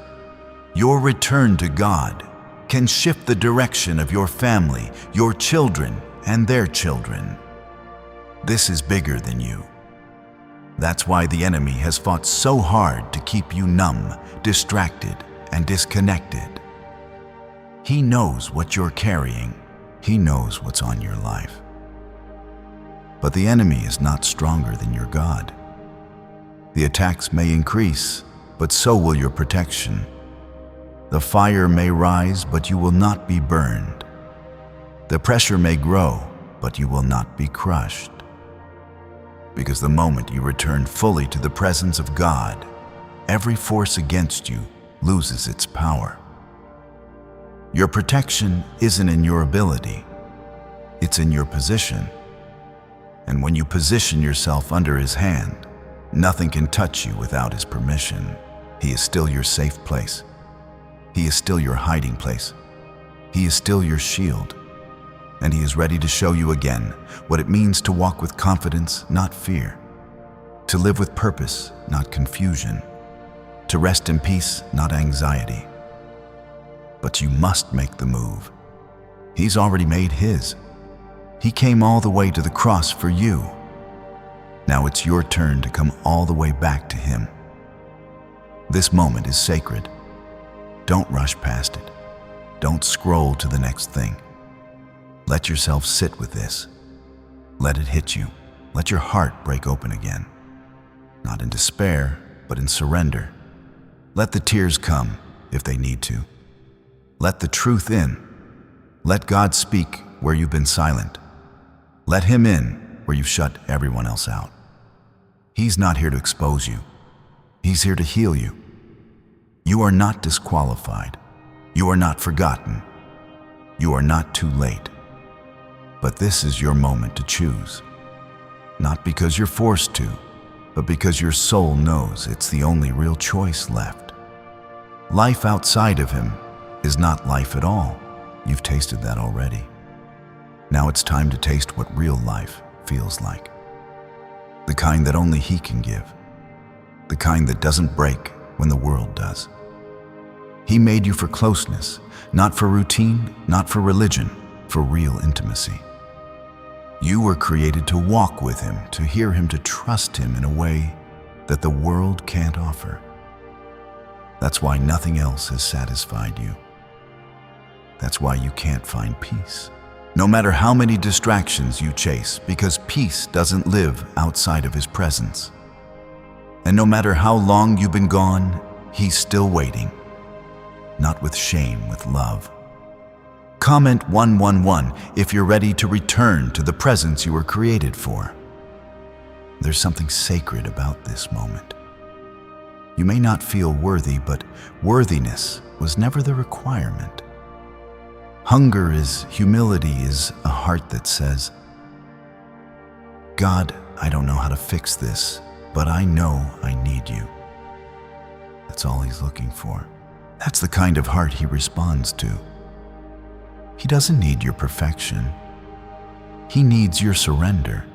Your return to God can shift the direction of your family, your children, and their children. This is bigger than you. That's why the enemy has fought so hard to keep you numb, distracted, and disconnected. He knows what you're carrying. He knows what's on your life. But the enemy is not stronger than your God. The attacks may increase, but so will your protection. The fire may rise, but you will not be burned. The pressure may grow, but you will not be crushed. Because the moment you return fully to the presence of God, every force against you loses its power. Your protection isn't in your ability, it's in your position. And when you position yourself under his hand, nothing can touch you without his permission. He is still your safe place. He is still your hiding place. He is still your shield. And he is ready to show you again what it means to walk with confidence, not fear. To live with purpose, not confusion. To rest in peace, not anxiety. But you must make the move. He's already made his. He came all the way to the cross for you. Now it's your turn to come all the way back to him. This moment is sacred. Don't rush past it. Don't scroll to the next thing. Let yourself sit with this. Let it hit you. Let your heart break open again. Not in despair, but in surrender. Let the tears come if they need to. Let the truth in. Let God speak where you've been silent. Let him in where you've shut everyone else out. He's not here to expose you. He's here to heal you. You are not disqualified. You are not forgotten. You are not too late. But this is your moment to choose. Not because you're forced to, but because your soul knows it's the only real choice left. Life outside of him is not life at all. You've tasted that already. Now it's time to taste what real life feels like. The kind that only he can give. The kind that doesn't break when the world does. He made you for closeness, not for routine, not for religion, for real intimacy. You were created to walk with Him, to hear Him, to trust Him in a way that the world can't offer. That's why nothing else has satisfied you. That's why you can't find peace. No matter how many distractions you chase, because peace doesn't live outside of His presence. And no matter how long you've been gone, He's still waiting. Not with shame, with love. Comment 111 if you're ready to return to the presence you were created for. There's something sacred about this moment. You may not feel worthy, but worthiness was never the requirement. Hunger is humility, is a heart that says, God, I don't know how to fix this, but I know I need you. That's all He's looking for. That's the kind of heart He responds to. He doesn't need your perfection. He needs your surrender.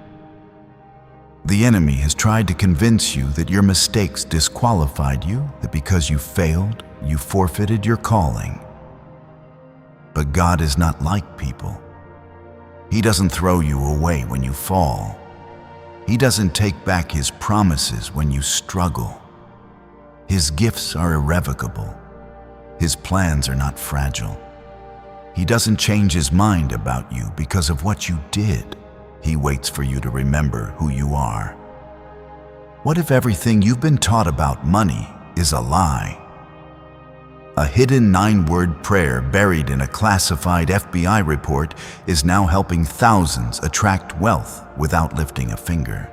The enemy has tried to convince you that your mistakes disqualified you, that because you failed, you forfeited your calling. But God is not like people. He doesn't throw you away when you fall. He doesn't take back His promises when you struggle. His gifts are irrevocable. His plans are not fragile. He doesn't change His mind about you because of what you did. He waits for you to remember who you are. What if everything you've been taught about money is a lie? A hidden 9-word prayer buried in a classified FBI report is now helping thousands attract wealth without lifting a finger.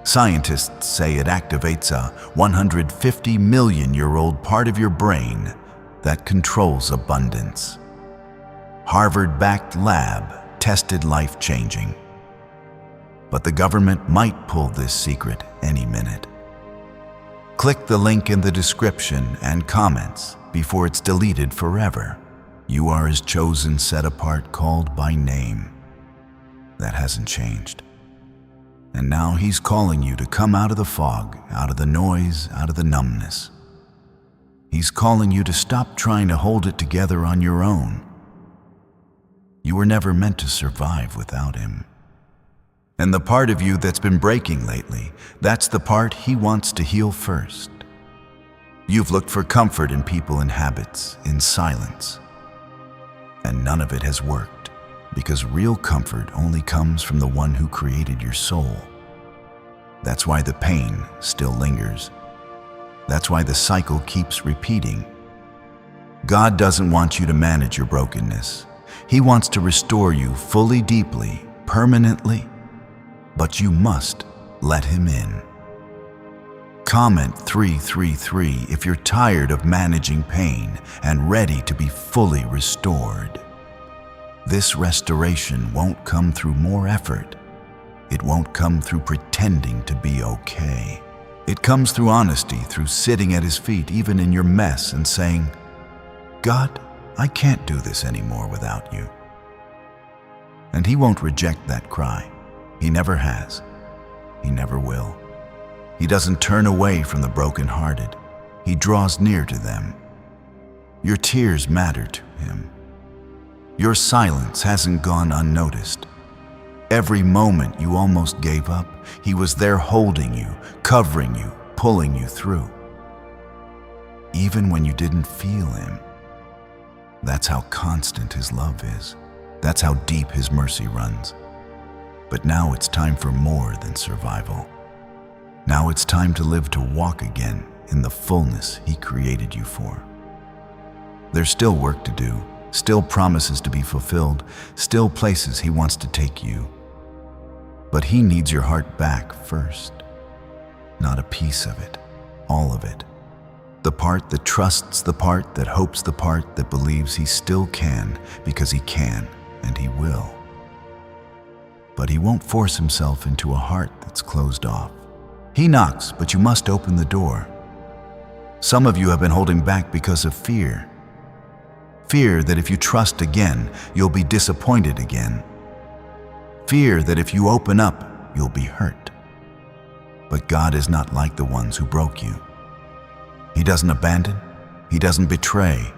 Scientists say it activates a 150 million-year-old part of your brain that controls abundance. Harvard-backed lab tested life-changing. But the government might pull this secret any minute. Click the link in the description and comments before it's deleted forever. You are His chosen, set apart, called by name. That hasn't changed. And now He's calling you to come out of the fog, out of the noise, out of the numbness. He's calling you to stop trying to hold it together on your own. You were never meant to survive without Him. And the part of you that's been breaking lately, that's the part He wants to heal first. You've looked for comfort in people and habits, in silence. And none of it has worked, because real comfort only comes from the one who created your soul. That's why the pain still lingers. That's why the cycle keeps repeating. God doesn't want you to manage your brokenness. He wants to restore you fully, deeply, permanently, but you must let Him in. Comment 333 if you're tired of managing pain and ready to be fully restored. This restoration won't come through more effort. It won't come through pretending to be okay. It comes through honesty, through sitting at His feet, even in your mess, and saying, God, I can't do this anymore without you. And He won't reject that cry. He never has. He never will. He doesn't turn away from the brokenhearted. He draws near to them. Your tears matter to Him. Your silence hasn't gone unnoticed. Every moment you almost gave up, He was there holding you, covering you, pulling you through. Even when you didn't feel Him. That's how constant His love is. That's how deep His mercy runs. But now it's time for more than survival. Now it's time to live, to walk again in the fullness He created you for. There's still work to do, still promises to be fulfilled, still places He wants to take you. But He needs your heart back first. Not a piece of it, all of it. The part that trusts, the part that hopes, the part that believes He still can, because He can and He will. But He won't force Himself into a heart that's closed off. He knocks, but you must open the door. Some of you have been holding back because of fear. Fear that if you trust again, you'll be disappointed again. Fear that if you open up, you'll be hurt. But God is not like the ones who broke you. He doesn't abandon. He doesn't betray.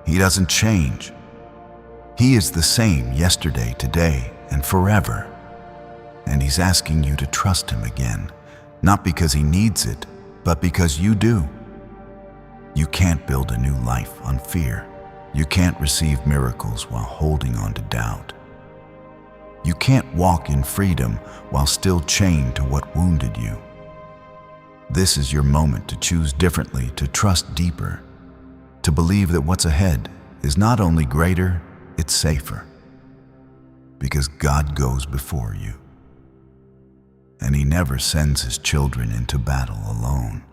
He doesn't change. He is the same yesterday, today, and forever. And He's asking you to trust Him again, not because He needs it, but because you do. You can't build a new life on fear. You can't receive miracles while holding on to doubt. You can't walk in freedom while still chained to what wounded you. This is your moment to choose differently, to trust deeper, to believe that what's ahead is not only greater, it's safer. Because God goes before you. And He never sends His children into battle alone.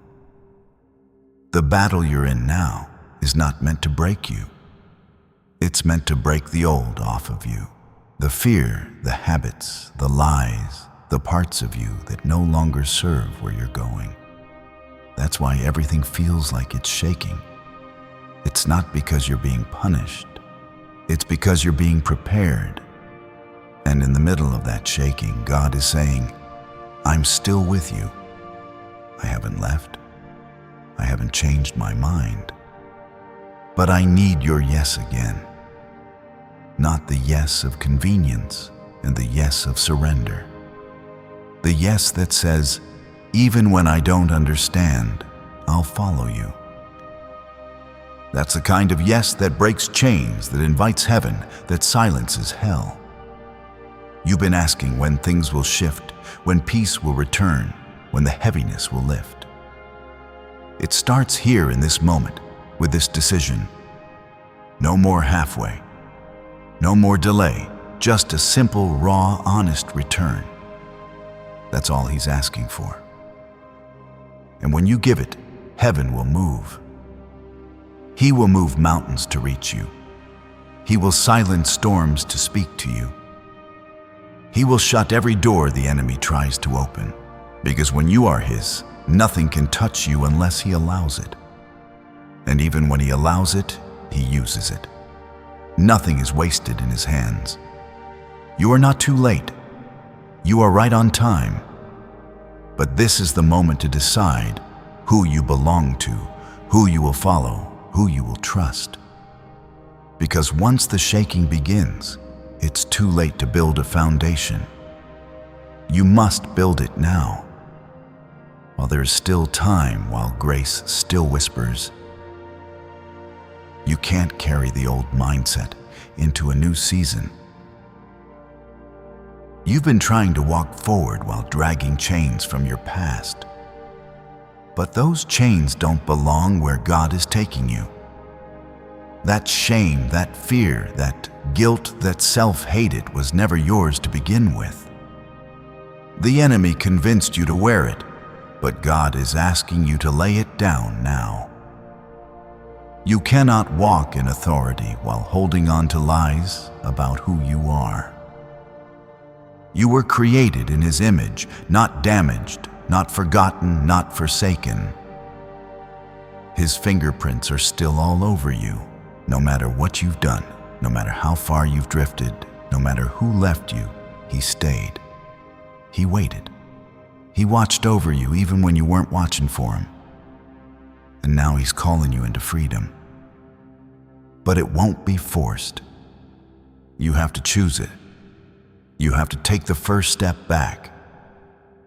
The battle you're in now is not meant to break you. It's meant to break the old off of you. The fear, the habits, the lies, the parts of you that no longer serve where you're going. That's why everything feels like it's shaking. It's not because you're being punished. It's because you're being prepared. And in the middle of that shaking, God is saying, I'm still with you. I haven't left. I haven't changed my mind. But I need your yes again. Not the yes of convenience and the yes of surrender. The yes that says, even when I don't understand, I'll follow you. That's the kind of yes that breaks chains, that invites heaven, that silences hell. You've been asking when things will shift, when peace will return, when the heaviness will lift. It starts here in this moment, with this decision. No more halfway. No more delay, just a simple, raw, honest return. That's all He's asking for. And when you give it, heaven will move. He will move mountains to reach you. He will silence storms to speak to you. He will shut every door the enemy tries to open, because when you are His, nothing can touch you unless He allows it. And even when He allows it, He uses it. Nothing is wasted in His hands. You are not too late. You are right on time. But this is the moment to decide who you belong to, who you will follow, who you will trust. Because once the shaking begins, it's too late to build a foundation. You must build it now, while there is still time, while grace still whispers. You can't carry the old mindset into a new season. You've been trying to walk forward while dragging chains from your past. But those chains don't belong where God is taking you. That shame, that fear, that guilt, that self-hatred was never yours to begin with. The enemy convinced you to wear it, but God is asking you to lay it down now. You cannot walk in authority while holding on to lies about who you are. You were created in His image, not damaged, not forgotten, not forsaken. His fingerprints are still all over you, no matter what you've done, no matter how far you've drifted, no matter who left you, He stayed. He waited. He watched over you even when you weren't watching for Him. And now He's calling you into freedom. But it won't be forced. You have to choose it. You have to take the first step back.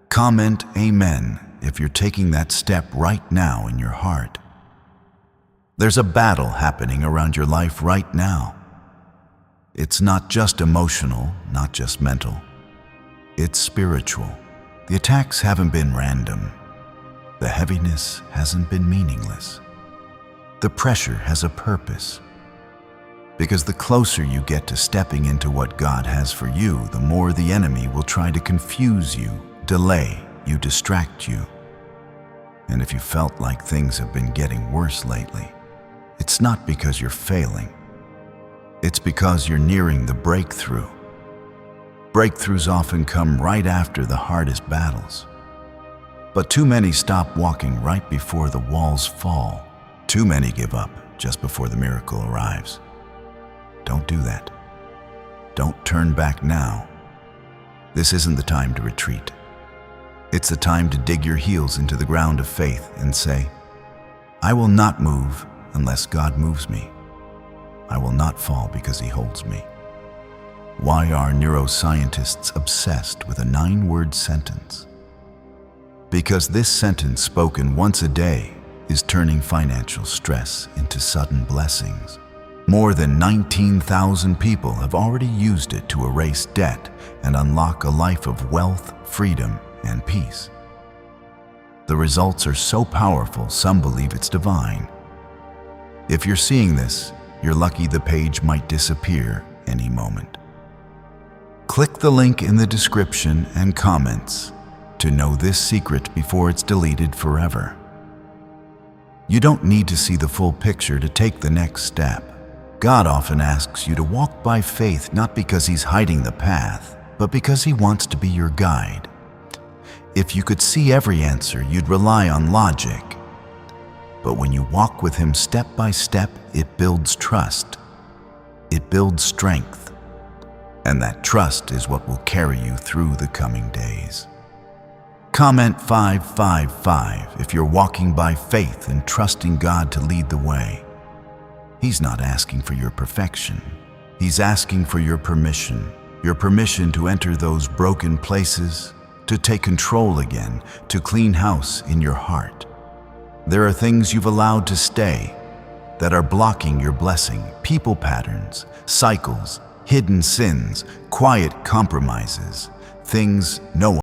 Comment Amen if you're taking that step right now in your heart. There's a battle happening around your life right now. It's not just emotional, not just mental. It's spiritual. The attacks haven't been random. The heaviness hasn't been meaningless. The pressure has a purpose. Because the closer you get to stepping into what God has for you, the more the enemy will try to confuse you, delay you, distract you. And if you felt like things have been getting worse lately, it's not because you're failing. It's because you're nearing the breakthrough. Breakthroughs often come right after the hardest battles. But too many stop walking right before the walls fall. Too many give up just before the miracle arrives. Don't do that. Don't turn back now. This isn't the time to retreat. It's the time to dig your heels into the ground of faith and say, I will not move unless God moves me. I will not fall because He holds me. Why are neuroscientists obsessed with a 9-word sentence? Because this sentence spoken once a day is turning financial stress into sudden blessings. More than 19,000 people have already used it to erase debt and unlock a life of wealth, freedom, and peace. The results are so powerful, some believe it's divine. If you're seeing this, you're lucky the page might disappear any moment. Click the link in the description and comments to know this secret before it's deleted forever. You don't need to see the full picture to take the next step. God often asks you to walk by faith, not because He's hiding the path, but because He wants to be your guide. If you could see every answer, you'd rely on logic. But when you walk with Him step by step, it builds trust. It builds strength. And that trust is what will carry you through the coming days. Comment 555 if you're walking by faith and trusting God to lead the way. He's not asking for your perfection. He's asking for your permission to enter those broken places, to take control again, to clean house in your heart. There are things you've allowed to stay that are blocking your blessing, people patterns, cycles, hidden sins, quiet compromises, things no one